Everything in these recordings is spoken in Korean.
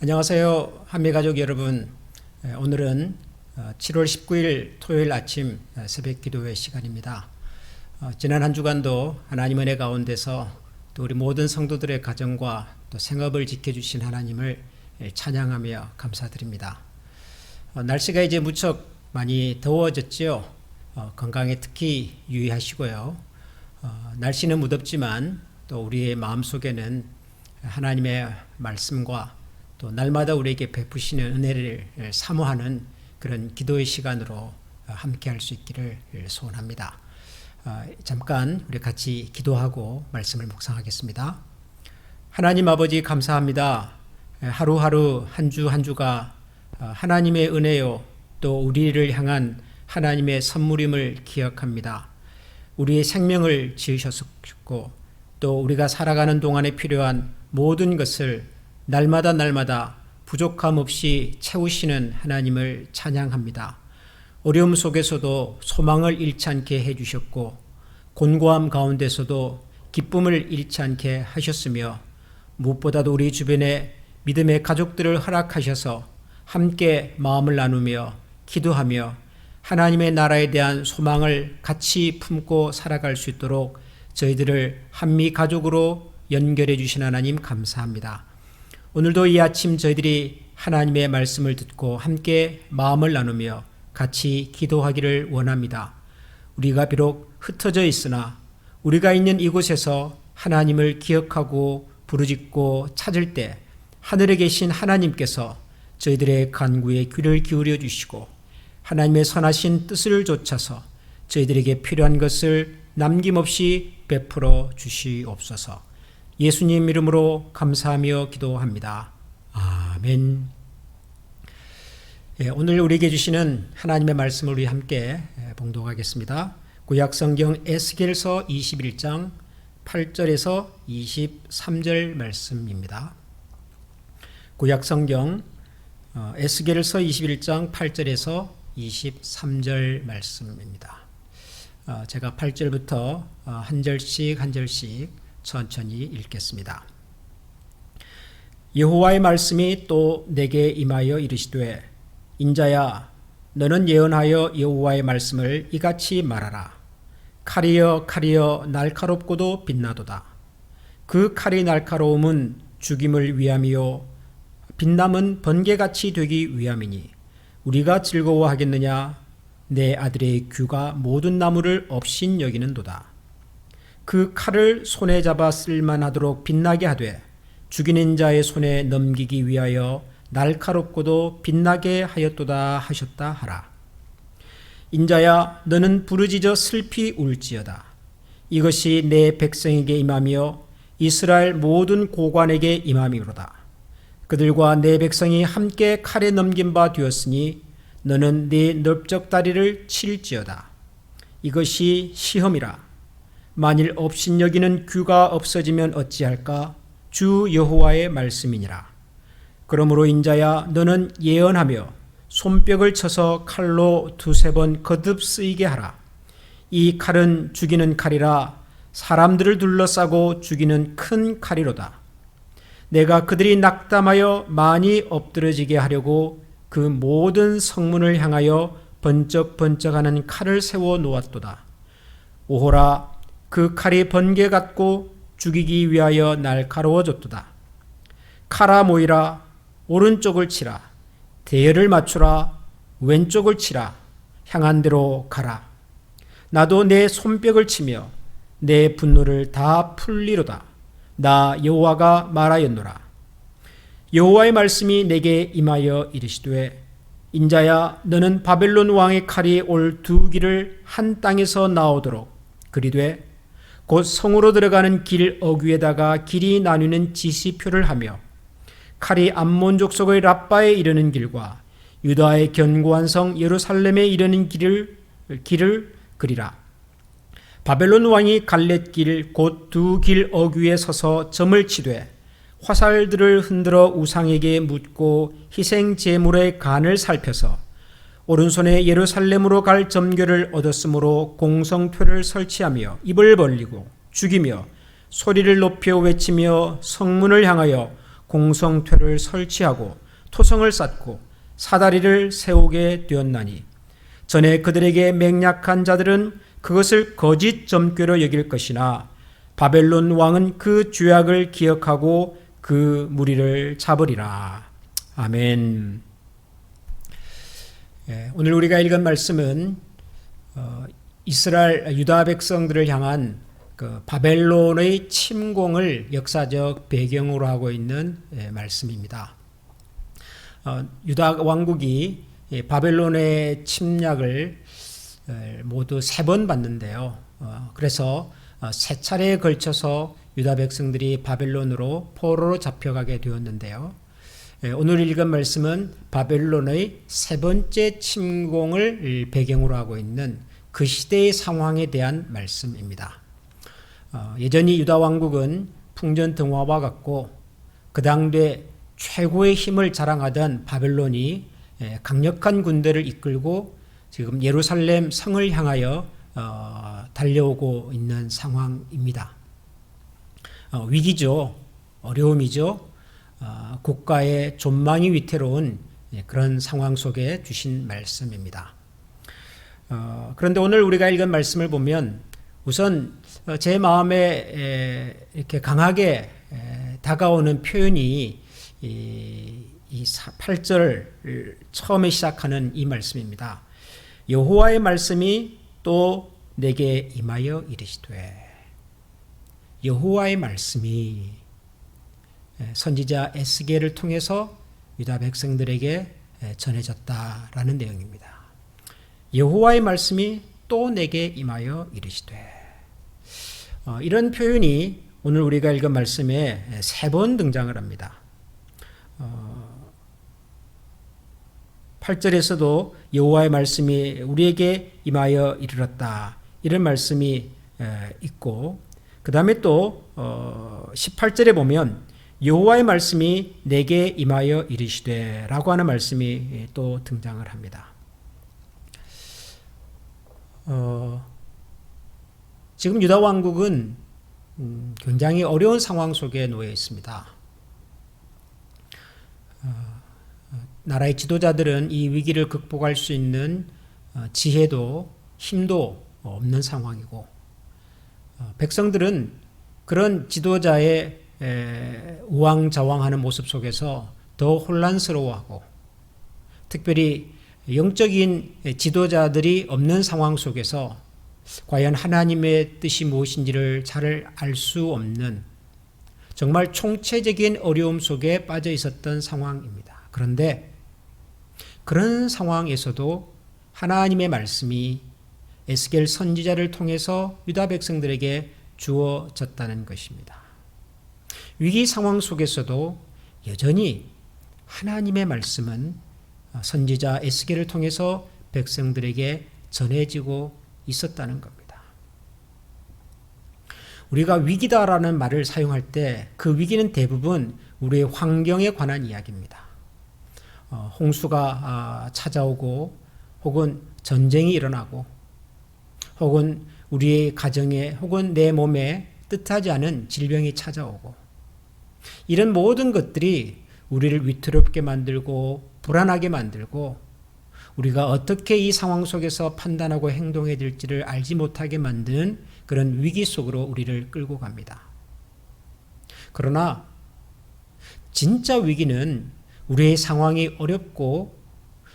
안녕하세요. 한미가족 여러분. 오늘은 7월 19일 토요일 아침 새벽 기도회 시간입니다. 지난 한 주간도 하나님 은혜 가운데서 또 우리 모든 성도들의 가정과 또 생업을 지켜주신 하나님을 찬양하며 감사드립니다. 날씨가 이제 무척 많이 더워졌지요. 건강에 특히 유의하시고요. 날씨는 무덥지만 또 우리의 마음속에는 하나님의 말씀과 또 날마다 우리에게 베푸시는 은혜를 사모하는 그런 기도의 시간으로 함께 할 수 있기를 소원합니다. 잠깐 우리 같이 기도하고 말씀을 묵상하겠습니다. 하나님 아버지 감사합니다. 하루하루 한 주 한 주가 하나님의 은혜요 또 우리를 향한 하나님의 선물임을 기억합니다. 우리의 생명을 지으셨고 또 우리가 살아가는 동안에 필요한 모든 것을 날마다 부족함 없이 채우시는 하나님을 찬양합니다. 어려움 속에서도 소망을 잃지 않게 해주셨고 곤고함 가운데서도 기쁨을 잃지 않게 하셨으며 무엇보다도 우리 주변에 믿음의 가족들을 허락하셔서 함께 마음을 나누며 기도하며 하나님의 나라에 대한 소망을 같이 품고 살아갈 수 있도록 저희들을 한미 가족으로 연결해 주신 하나님 감사합니다. 오늘도 이 아침 저희들이 하나님의 말씀을 듣고 함께 마음을 나누며 같이 기도하기를 원합니다. 우리가 비록 흩어져 있으나 우리가 있는 이곳에서 하나님을 기억하고 부르짖고 찾을 때 하늘에 계신 하나님께서 저희들의 간구에 귀를 기울여 주시고 하나님의 선하신 뜻을 좇아서 저희들에게 필요한 것을 남김없이 베풀어 주시옵소서. 예수님 이름으로 감사하며 기도합니다. 아멘. 오늘 우리에게 주시는 하나님의 말씀을 우리 함께 봉독하겠습니다. 구약성경 에스겔서 21장 8절에서 23절 말씀입니다. 구약성경 에스겔서 21장 8절에서 23절 말씀입니다. 제가 8절부터 한 절씩 천천히 읽겠습니다. 여호와의 말씀이 또 내게 임하여 이르시되 인자야 너는 예언하여 여호와의 말씀을 이같이 말하라. 칼이여 날카롭고도 빛나도다. 그 칼이 날카로움은 죽임을 위함이요 빛남은 번개같이 되기 위함이니 우리가 즐거워하겠느냐. 내 아들의 귀가 모든 나무를 업신 여기는도다. 그 칼을 손에 잡아 쓸만하도록 빛나게 하되 죽이는 자의 손에 넘기기 위하여 날카롭고도 빛나게 하였도다 하셨다 하라. 인자야 너는 부르짖어 슬피 울지어다. 이것이 내 백성에게 임하며 이스라엘 모든 고관에게 임함이로다. 그들과 내 백성이 함께 칼에 넘긴 바 되었으니 너는 네 넓적다리를 칠지어다. 이것이 시험이라. 만일 업신여기는 귀가 없어지면 어찌할까? 주 여호와의 말씀이니라. 그러므로 인자야 너는 예언하며 손뼉을 쳐서 칼로 두세 번 거듭 쓰이게 하라. 이 칼은 죽이는 칼이라 사람들을 둘러싸고 죽이는 큰 칼이로다. 내가 그들이 낙담하여 많이 엎드러지게 하려고 그 모든 성문을 향하여 번쩍번쩍하는 칼을 세워 놓았도다. 오호라 그 칼이 번개 같고 죽이기 위하여 날카로워졌도다. 칼아 모이라. 오른쪽을 치라. 대열을 맞추라. 왼쪽을 치라. 향한 대로 가라. 나도 내 손뼉을 치며 내 분노를 다 풀리로다. 나 여호와가 말하였노라. 여호와의 말씀이 내게 임하여 이르시되 인자야 너는 바벨론 왕의 칼이 올 두 길을 한 땅에서 나오도록 그리되 곧 성으로 들어가는 길 어귀에다가 길이 나뉘는 지시표를 하며 칼이 암몬 족속의 랍바에 이르는 길과 유다의 견고한 성 예루살렘에 이르는 길을 그리라. 바벨론 왕이 갈렛길 곧 두 길 어귀에 서서 점을 치되 화살들을 흔들어 우상에게 묻고 희생 제물의 간을 살펴서 오른손에 예루살렘으로 갈 점괘를 얻었으므로 공성표를 설치하며 입을 벌리고 죽이며 소리를 높여 외치며 성문을 향하여 공성퇴를 설치하고 토성을 쌓고 사다리를 세우게 되었나니 전에 그들에게 맹약한 자들은 그것을 거짓 점괘로 여길 것이나 바벨론 왕은 그 죄악을 기억하고 그 무리를 잡으리라. 아멘. 오늘 우리가 읽은 말씀은 이스라엘 유다 백성들을 향한 그 바벨론의 침공을 역사적 배경으로 하고 있는 말씀입니다. 유다 왕국이 바벨론의 침략을 모두 3번 받는데요. 그래서 3차례에 걸쳐서 유다 백성들이 바벨론으로 포로로 잡혀가게 되었는데요. 오늘 읽은 말씀은 바벨론의 3번째 침공을 배경으로 하고 있는 그 시대의 상황에 대한 말씀입니다. 여전히 유다 왕국은 풍전등화와 같고 그 당대 최고의 힘을 자랑하던 바벨론이 강력한 군대를 이끌고 지금 예루살렘 성을 향하여 달려오고 있는 상황입니다. 위기죠. 어려움이죠. 국가의 존망이 위태로운 그런 상황 속에 주신 말씀입니다. 그런데 오늘 우리가 읽은 말씀을 보면 우선 제 마음에 이렇게 강하게 다가오는 표현이 이 8절 처음에 시작하는 이 말씀입니다. 여호와의 말씀이 또 내게 임하여 이르시되. 여호와의 말씀이 선지자 에스겔을 통해서 유다 백성들에게 전해졌다라는 내용입니다. 여호와의 말씀이 또 내게 임하여 이르시되. 이런 표현이 오늘 우리가 읽은 말씀에 3번 등장을 합니다. 8절에서도 여호와의 말씀이 우리에게 임하여 이르렀다. 이런 말씀이 있고 그 다음에 또 18절에 보면 여호와의 말씀이 내게 임하여 이르시되 라고 하는 말씀이 또 등장을 합니다. 지금 유다 왕국은 굉장히 어려운 상황 속에 놓여 있습니다. 나라의 지도자들은 이 위기를 극복할 수 있는 지혜도 힘도 없는 상황이고 백성들은 그런 지도자의 우왕좌왕하는 모습 속에서 더 혼란스러워하고 특별히 영적인 지도자들이 없는 상황 속에서 과연 하나님의 뜻이 무엇인지를 잘 알 수 없는 정말 총체적인 어려움 속에 빠져 있었던 상황입니다. 그런데 그런 상황에서도 하나님의 말씀이 에스겔 선지자를 통해서 유다 백성들에게 주어졌다는 것입니다. 위기 상황 속에서도 여전히 하나님의 말씀은 선지자 에스겔을 통해서 백성들에게 전해지고 있었다는 겁니다. 우리가 위기다라는 말을 사용할 때 그 위기는 대부분 우리의 환경에 관한 이야기입니다. 홍수가 찾아오고 혹은 전쟁이 일어나고 혹은 우리의 가정에 혹은 내 몸에 뜻하지 않은 질병이 찾아오고 이런 모든 것들이 우리를 위태롭게 만들고 불안하게 만들고 우리가 어떻게 이 상황 속에서 판단하고 행동해야 될지를 알지 못하게 만드는 그런 위기 속으로 우리를 끌고 갑니다. 그러나 진짜 위기는 우리의 상황이 어렵고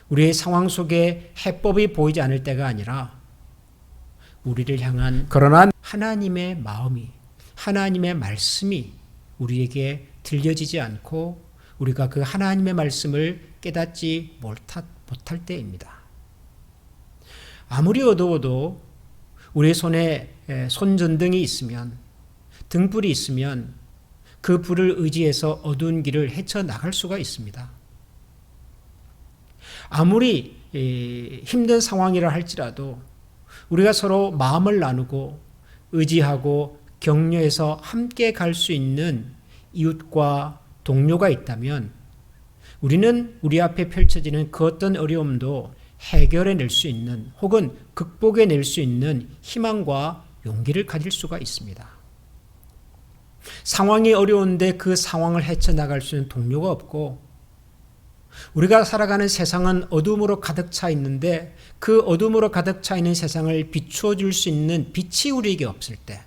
우리의 상황 속에 해법이 보이지 않을 때가 아니라 우리를 향한 그러나 하나님의 마음이 하나님의 말씀이 우리에게 들려지지 않고 우리가 그 하나님의 말씀을 깨닫지 못할 때입니다. 아무리 어두워도 우리의 손에 손전등이 있으면 등불이 있으면 그 불을 의지해서 어두운 길을 헤쳐나갈 수가 있습니다. 아무리 힘든 상황이라 할지라도 우리가 서로 마음을 나누고 의지하고 격려해서 함께 갈 수 있는 이웃과 동료가 있다면 우리는 우리 앞에 펼쳐지는 그 어떤 어려움도 해결해낼 수 있는 혹은 극복해낼 수 있는 희망과 용기를 가질 수가 있습니다. 상황이 어려운데 그 상황을 헤쳐나갈 수 있는 동료가 없고, 우리가 살아가는 세상은 어둠으로 가득 차 있는데 그 어둠으로 가득 차 있는 세상을 비추어 줄 수 있는 빛이 우리에게 없을 때,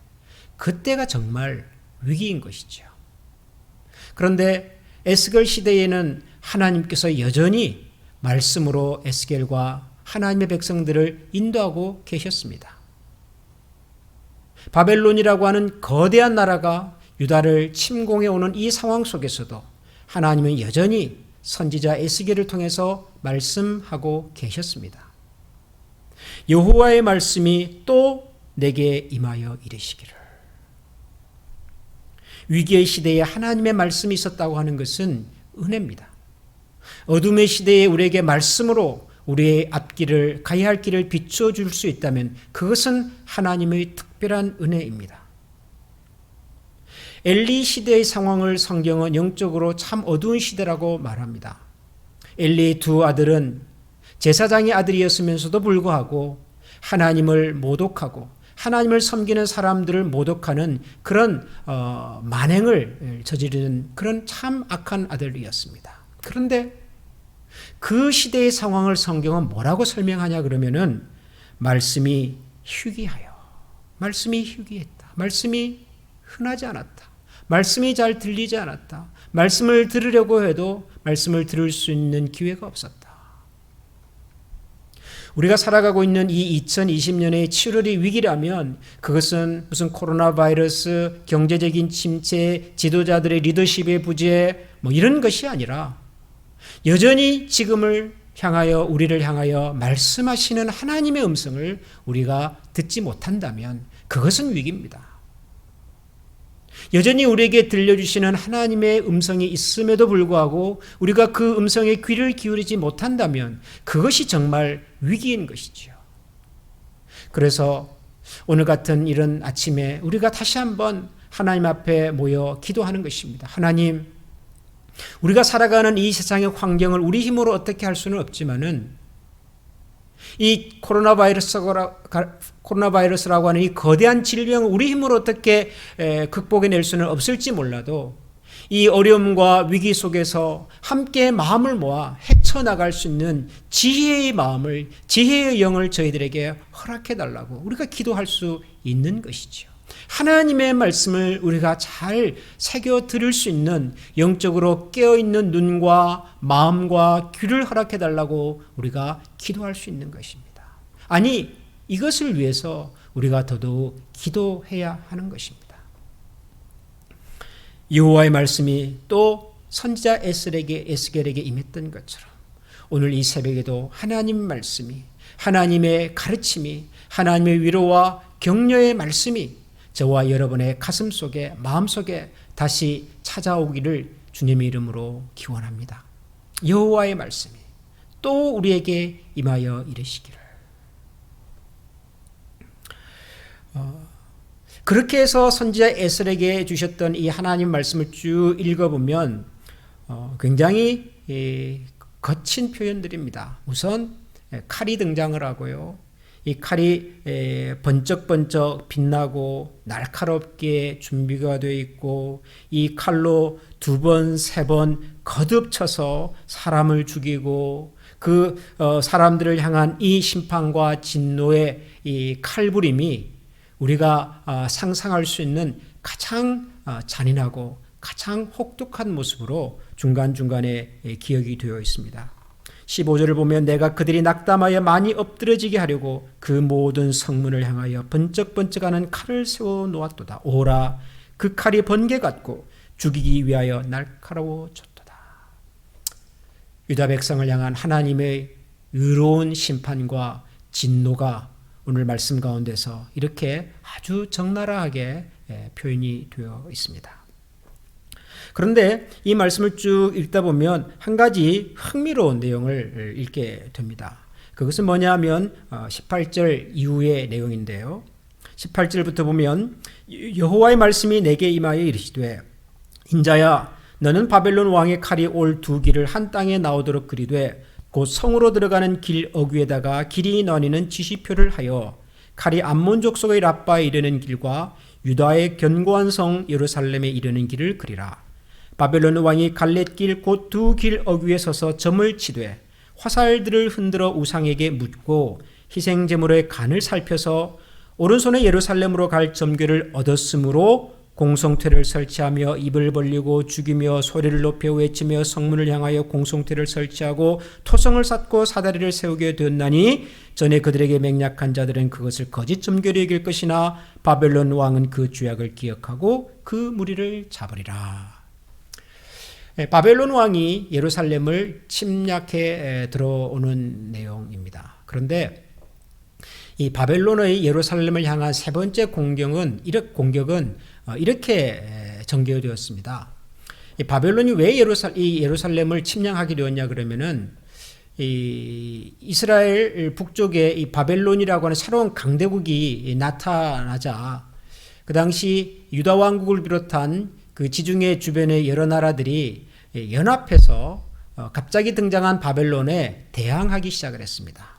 그때가 정말 위기인 것이죠. 그런데 에스겔 시대에는 하나님께서 여전히 말씀으로 에스겔과 하나님의 백성들을 인도하고 계셨습니다. 바벨론이라고 하는 거대한 나라가 유다를 침공해 오는 이 상황 속에서도 하나님은 여전히 선지자 에스겔을 통해서 말씀하고 계셨습니다. 여호와의 말씀이 또 내게 임하여 이르시기를. 위기의 시대에 하나님의 말씀이 있었다고 하는 것은 은혜입니다. 어둠의 시대에 우리에게 말씀으로 우리의 앞길을, 가야 할 길을 비추어 줄 수 있다면 그것은 하나님의 특별한 은혜입니다. 엘리 시대의 상황을 성경은 영적으로 참 어두운 시대라고 말합니다. 엘리의 두 아들은 제사장의 아들이었으면서도 불구하고 하나님을 모독하고 하나님을 섬기는 사람들을 모독하는 그런 만행을 저지르는 그런 참 악한 아들이었습니다. 그런데 그 시대의 상황을 성경은 뭐라고 설명하냐 그러면은 말씀이 희귀하여, 말씀이 희귀했다, 말씀이 흔하지 않았다, 말씀이 잘 들리지 않았다, 말씀을 들으려고 해도 말씀을 들을 수 있는 기회가 없었다. 우리가 살아가고 있는 이 2020년의 7월이 위기라면 그것은 무슨 코로나 바이러스, 경제적인 침체, 지도자들의 리더십의 부재 이런 것이 아니라 여전히 지금을 향하여, 우리를 향하여 말씀하시는 하나님의 음성을 우리가 듣지 못한다면 그것은 위기입니다. 여전히 우리에게 들려주시는 하나님의 음성이 있음에도 불구하고 우리가 그 음성에 귀를 기울이지 못한다면 그것이 정말 위기인 것이죠. 그래서 오늘 같은 이런 아침에 우리가 다시 한번 하나님 앞에 모여 기도하는 것입니다. 하나님, 우리가 살아가는 이 세상의 환경을 우리 힘으로 어떻게 할 수는 없지만은 이 코로나 바이러스라고 하는 이 거대한 질병을 우리 힘으로 어떻게 극복해낼 수는 없을지 몰라도 이 어려움과 위기 속에서 함께 마음을 모아 헤쳐나갈 수 있는 지혜의 마음을, 지혜의 영을 저희들에게 허락해달라고 우리가 기도할 수 있는 것이죠. 하나님의 말씀을 우리가 잘 새겨 들을 수 있는 영적으로 깨어있는 눈과 마음과 귀를 허락해달라고 우리가 기도할 수 있는 것입니다. 아니, 이것을 위해서 우리가 더더욱 기도해야 하는 것입니다. 여호와의 말씀이 또 선지자 에스겔에게 임했던 것처럼 오늘 이 새벽에도 하나님 말씀이, 하나님의 가르침이, 하나님의 위로와 격려의 말씀이 저와 여러분의 가슴 속에, 마음 속에 다시 찾아오기를 주님의 이름으로 기원합니다. 여호와의 말씀이 또 우리에게 임하여 이르시기를. 그렇게 해서 선지자 에스겔에게 주셨던 이 하나님 말씀을 쭉 읽어보면 굉장히 거친 표현들입니다. 우선 칼이 등장을 하고요. 이 칼이 번쩍번쩍 빛나고 날카롭게 준비가 되어 있고 이 칼로 2번, 3번 거듭쳐서 사람을 죽이고 그 사람들을 향한 이 심판과 진노의 이 칼부림이 우리가 상상할 수 있는 가장 잔인하고 가장 혹독한 모습으로 중간중간에 기억이 되어 있습니다. 15절을 보면 내가 그들이 낙담하여 많이 엎드러지게 하려고 그 모든 성문을 향하여 번쩍번쩍하는 칼을 세워 놓았도다. 오라, 그 칼이 번개 같고 죽이기 위하여 날카로워졌도다. 유다 백성을 향한 하나님의 의로운 심판과 진노가 오늘 말씀 가운데서 이렇게 아주 적나라하게 표현이 되어 있습니다. 그런데 이 말씀을 쭉 읽다 보면 한 가지 흥미로운 내용을 읽게 됩니다. 그것은 뭐냐면 18절 이후의 내용인데요. 18절부터 보면 여호와의 말씀이 내게 임하여 이르시되 인자야 너는 바벨론 왕의 칼이 올 2길을 한 땅에 나오도록 그리되 곧 성으로 들어가는 길 어귀에다가 길이 나뉘는 지시표를 하여 칼이 암몬 족속의 랍바에 이르는 길과 유다의 견고한 성 예루살렘에 이르는 길을 그리라. 바벨론 왕이 갈렛길 곧 두 길 어귀에 서서 점을 치되 화살들을 흔들어 우상에게 묻고 희생제물의 간을 살펴서 오른손에 예루살렘으로 갈 점괘를 얻었으므로 공성퇴를 설치하며 입을 벌리고 죽이며 소리를 높여 외치며 성문을 향하여 공성퇴를 설치하고 토성을 쌓고 사다리를 세우게 되었나니 전에 그들에게 맹약한 자들은 그것을 거짓 점괘로 여길 것이나 바벨론 왕은 그 죄악을 기억하고 그 무리를 잡으리라. 바벨론 왕이 예루살렘을 침략해 들어오는 내용입니다. 그런데 이 바벨론의 예루살렘을 향한 세 번째 공격은 이렇게 전개되었습니다. 이 바벨론이 왜 예루살렘을 침략하게 되었냐 그러면은 이 이스라엘 북쪽에 이 바벨론이라고 하는 새로운 강대국이 나타나자 그 당시 유다 왕국을 비롯한 그 지중해 주변의 여러 나라들이 연합해서 갑자기 등장한 바벨론에 대항하기 시작을 했습니다.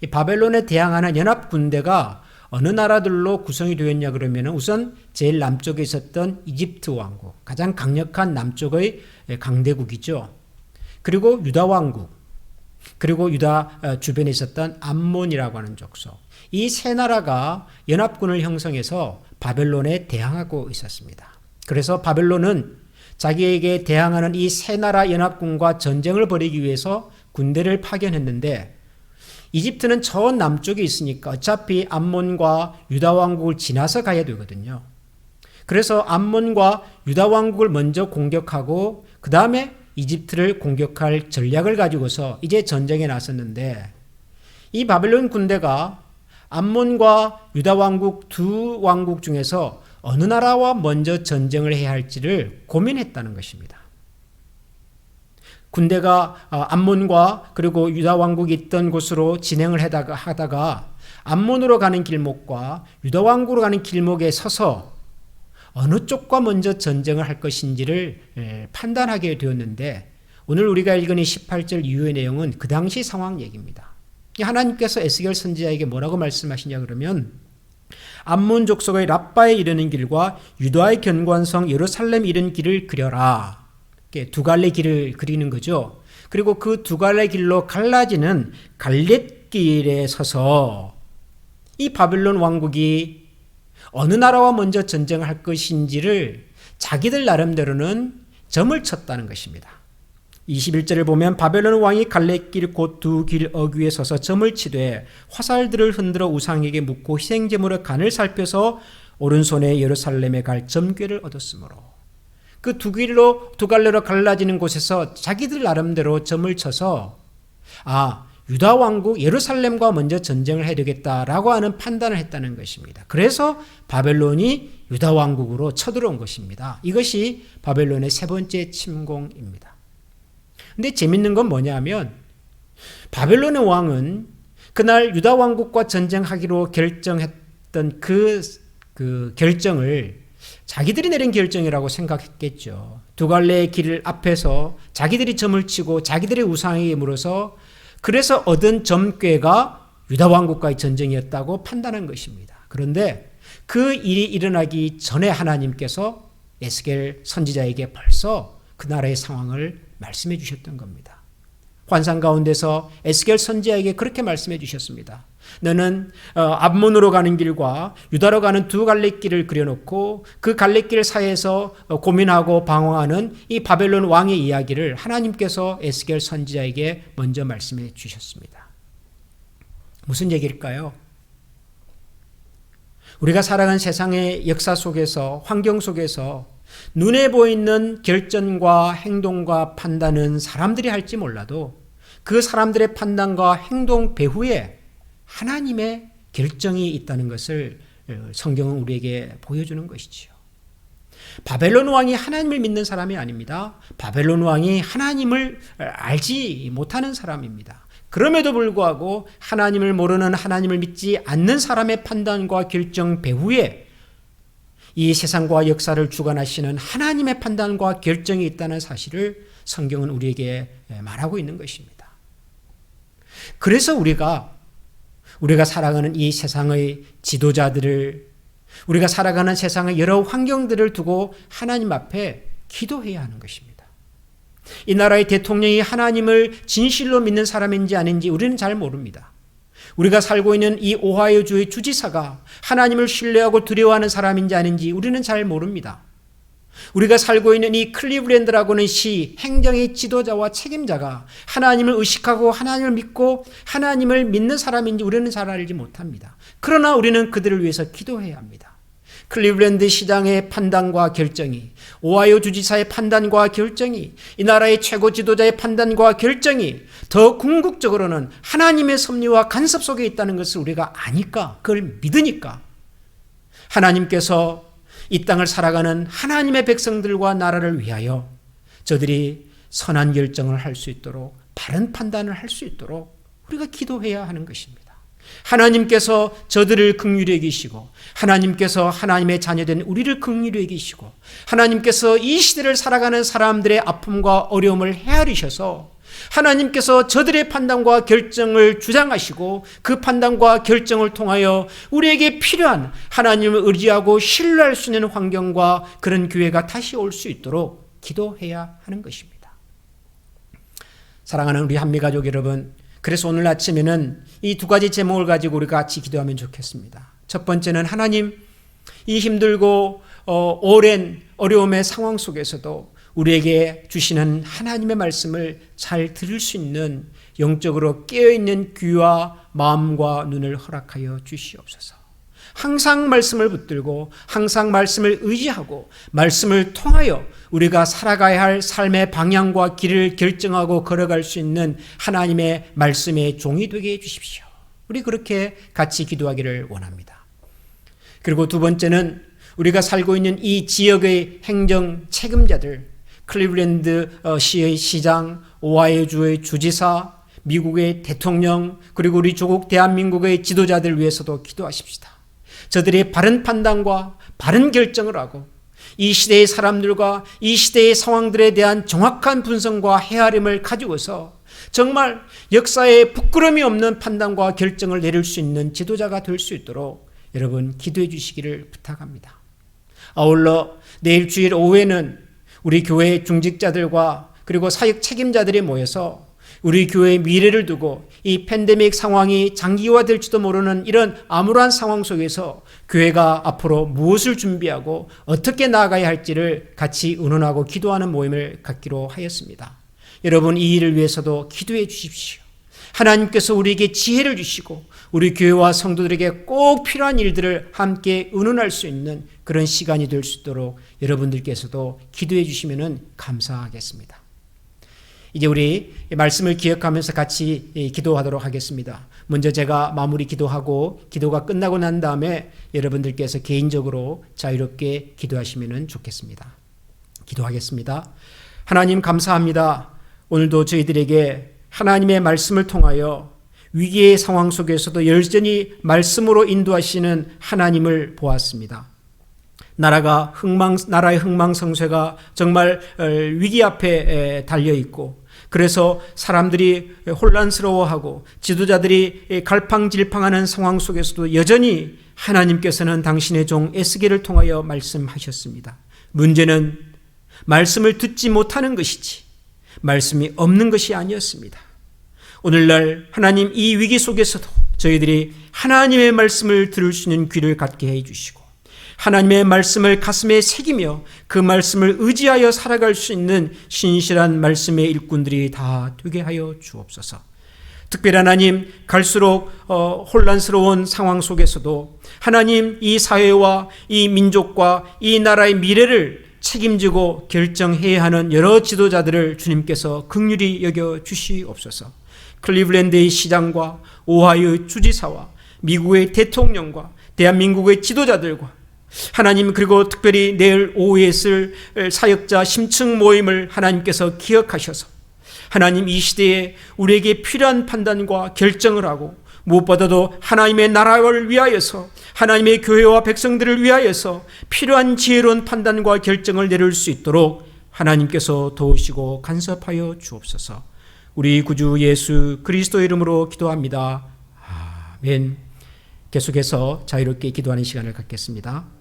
이 바벨론에 대항하는 연합 군대가 어느 나라들로 구성이 되었냐 그러면 우선 제일 남쪽에 있었던 이집트 왕국, 가장 강력한 남쪽의 강대국이죠. 그리고 유다 왕국, 그리고 유다 주변에 있었던 암몬이라고 하는 족속. 이 세 나라가 연합군을 형성해서 바벨론에 대항하고 있었습니다. 그래서 바벨론은 자기에게 대항하는 이 세 나라 연합군과 전쟁을 벌이기 위해서 군대를 파견했는데 이집트는 저 남쪽에 있으니까 어차피 암몬과 유다 왕국을 지나서 가야 되거든요. 그래서 암몬과 유다 왕국을 먼저 공격하고 그 다음에 이집트를 공격할 전략을 가지고서 이제 전쟁에 나섰는데 이 바벨론 군대가 암몬과 유다 왕국 두 왕국 중에서 어느 나라와 먼저 전쟁을 해야 할지를 고민했다는 것입니다. 군대가 암몬과 그리고 유다 왕국이 있던 곳으로 진행을 하다가 암몬으로 가는 길목과 유다 왕국으로 가는 길목에 서서 어느 쪽과 먼저 전쟁을 할 것인지를 판단하게 되었는데 오늘 우리가 읽은 이 18절 이후의 내용은 그 당시 상황 얘기입니다. 하나님께서 에스겔 선지자에게 뭐라고 말씀하시냐 그러면 암몬 족속의 랍바에 이르는 길과 유다의 견고한 성 예루살렘 이르는 길을 그려라. 이렇게 두 갈래 길을 그리는 거죠. 그리고 그 두 갈래 길로 갈라지는 갈렛길에 서서 이 바벨론 왕국이 어느 나라와 먼저 전쟁을 할 것인지를 자기들 나름대로는 점을 쳤다는 것입니다. 21절을 보면 바벨론 왕이 갈렛길 곧 두 길 어귀에 서서 점을 치되 화살들을 흔들어 우상에게 묻고 희생제물의 간을 살펴서 오른손에 예루살렘에 갈 점괘를 얻었으므로 그 두 갈래로 갈라지는 곳에서 자기들 나름대로 점을 쳐서 유다 왕국 예루살렘과 먼저 전쟁을 해야 되겠다라고 하는 판단을 했다는 것입니다. 그래서 바벨론이 유다 왕국으로 쳐들어온 것입니다. 이것이 바벨론의 세 번째 침공입니다. 근데 재밌는 건 뭐냐면 바벨론의 왕은 그날 유다 왕국과 전쟁하기로 결정했던 그 결정을 자기들이 내린 결정이라고 생각했겠죠. 두 갈래의 길 앞에서 자기들이 점을 치고 자기들의 우상에게 물어서 그래서 얻은 점괘가 유다 왕국과의 전쟁이었다고 판단한 것입니다. 그런데 그 일이 일어나기 전에 하나님께서 에스겔 선지자에게 벌써 그 나라의 상황을 말씀해 주셨던 겁니다. 환상 가운데서 에스겔 선지자에게 그렇게 말씀해 주셨습니다. 너는 암몬으로 가는 길과 유다로 가는 두 갈래길을 그려놓고 그 갈래길 사이에서 고민하고 방황하는 이 바벨론 왕의 이야기를 하나님께서 에스겔 선지자에게 먼저 말씀해 주셨습니다. 무슨 얘기일까요? 우리가 살아가는 세상의 역사 속에서 환경 속에서 눈에 보이는 결정과 행동과 판단은 사람들이 할지 몰라도 그 사람들의 판단과 행동 배후에 하나님의 결정이 있다는 것을 성경은 우리에게 보여주는 것이지요. 바벨론 왕이 하나님을 믿는 사람이 아닙니다. 바벨론 왕이 하나님을 알지 못하는 사람입니다. 그럼에도 불구하고 하나님을 모르는 하나님을 믿지 않는 사람의 판단과 결정 배후에 이 세상과 역사를 주관하시는 하나님의 판단과 결정이 있다는 사실을 성경은 우리에게 말하고 있는 것입니다. 그래서 우리가 살아가는 이 세상의 지도자들을 우리가 살아가는 세상의 여러 환경들을 두고 하나님 앞에 기도해야 하는 것입니다. 이 나라의 대통령이 하나님을 진실로 믿는 사람인지 아닌지 우리는 잘 모릅니다. 우리가 살고 있는 이 오하이오주의 주지사가 하나님을 신뢰하고 두려워하는 사람인지 아닌지 우리는 잘 모릅니다. 우리가 살고 있는 이 클리브랜드라고는 시 행정의 지도자와 책임자가 하나님을 의식하고 하나님을 믿고 하나님을 믿는 사람인지 우리는 잘 알지 못합니다. 그러나 우리는 그들을 위해서 기도해야 합니다. 클리브랜드 시장의 판단과 결정이, 오하이오 주지사의 판단과 결정이, 이 나라의 최고 지도자의 판단과 결정이 더 궁극적으로는 하나님의 섭리와 간섭 속에 있다는 것을 우리가 아니까, 그걸 믿으니까 하나님께서 이 땅을 살아가는 하나님의 백성들과 나라를 위하여 저들이 선한 결정을 할 수 있도록, 바른 판단을 할 수 있도록 우리가 기도해야 하는 것입니다. 하나님께서 저들을 긍휼히 여기시고, 하나님께서 하나님의 자녀된 우리를 긍휼히 여기시고, 하나님께서 이 시대를 살아가는 사람들의 아픔과 어려움을 헤아리셔서 하나님께서 저들의 판단과 결정을 주장하시고 그 판단과 결정을 통하여 우리에게 필요한 하나님을 의지하고 신뢰할 수 있는 환경과 그런 기회가 다시 올 수 있도록 기도해야 하는 것입니다. 사랑하는 우리 한미가족 여러분, 그래서 오늘 아침에는 이 두 가지 제목을 가지고 우리가 같이 기도하면 좋겠습니다. 첫 번째는 하나님, 이 힘들고 오랜 어려움의 상황 속에서도 우리에게 주시는 하나님의 말씀을 잘 들을 수 있는 영적으로 깨어있는 귀와 마음과 눈을 허락하여 주시옵소서. 항상 말씀을 붙들고 항상 말씀을 의지하고 말씀을 통하여 우리가 살아가야 할 삶의 방향과 길을 결정하고 걸어갈 수 있는 하나님의 말씀의 종이 되게 해주십시오. 우리 그렇게 같이 기도하기를 원합니다. 그리고 두 번째는 우리가 살고 있는 이 지역의 행정 책임자들, 클리브랜드 시의 시장, 오하이오주의 주지사, 미국의 대통령, 그리고 우리 조국 대한민국의 지도자들 위해서도 기도하십시다. 저들의 바른 판단과 바른 결정을 하고 이 시대의 사람들과 이 시대의 상황들에 대한 정확한 분석과 헤아림을 가지고서 정말 역사에 부끄러움이 없는 판단과 결정을 내릴 수 있는 지도자가 될 수 있도록 여러분 기도해 주시기를 부탁합니다. 아울러 내일 주일 오후에는 우리 교회 중직자들과 그리고 사역 책임자들이 모여서 우리 교회의 미래를 두고 이 팬데믹 상황이 장기화될지도 모르는 이런 암울한 상황 속에서 교회가 앞으로 무엇을 준비하고 어떻게 나아가야 할지를 같이 의논하고 기도하는 모임을 갖기로 하였습니다. 여러분, 이 일을 위해서도 기도해 주십시오. 하나님께서 우리에게 지혜를 주시고 우리 교회와 성도들에게 꼭 필요한 일들을 함께 의논할 수 있는 그런 시간이 될 수 있도록 여러분들께서도 기도해 주시면 감사하겠습니다. 이제 우리 말씀을 기억하면서 같이 기도하도록 하겠습니다. 먼저 제가 마무리 기도하고 기도가 끝나고 난 다음에 여러분들께서 개인적으로 자유롭게 기도하시면 좋겠습니다. 기도하겠습니다. 하나님 감사합니다. 오늘도 저희들에게 하나님의 말씀을 통하여 위기의 상황 속에서도 여전히 말씀으로 인도하시는 하나님을 보았습니다. 나라의 흥망성쇠가 정말 위기 앞에 달려있고 그래서 사람들이 혼란스러워하고 지도자들이 갈팡질팡하는 상황 속에서도 여전히 하나님께서는 당신의 종 에스겔을 통하여 말씀하셨습니다. 문제는 말씀을 듣지 못하는 것이지 말씀이 없는 것이 아니었습니다. 오늘날 하나님 이 위기 속에서도 저희들이 하나님의 말씀을 들을 수 있는 귀를 갖게 해주시고 하나님의 말씀을 가슴에 새기며 그 말씀을 의지하여 살아갈 수 있는 신실한 말씀의 일꾼들이 다 되게 하여 주옵소서. 특별히 하나님, 갈수록 혼란스러운 상황 속에서도 하나님 이 사회와 이 민족과 이 나라의 미래를 책임지고 결정해야 하는 여러 지도자들을 주님께서 긍휼히 여겨 주시옵소서. 클리브랜드의 시장과 오하이오 주지사와 미국의 대통령과 대한민국의 지도자들과 하나님, 그리고 특별히 내일 오후에 있을 사역자 심층 모임을 하나님께서 기억하셔서 하나님 이 시대에 우리에게 필요한 판단과 결정을 하고 무엇보다도 하나님의 나라를 위하여서 하나님의 교회와 백성들을 위하여서 필요한 지혜로운 판단과 결정을 내릴 수 있도록 하나님께서 도우시고 간섭하여 주옵소서. 우리 구주 예수 그리스도의 이름으로 기도합니다. 아멘. 계속해서 자유롭게 기도하는 시간을 갖겠습니다.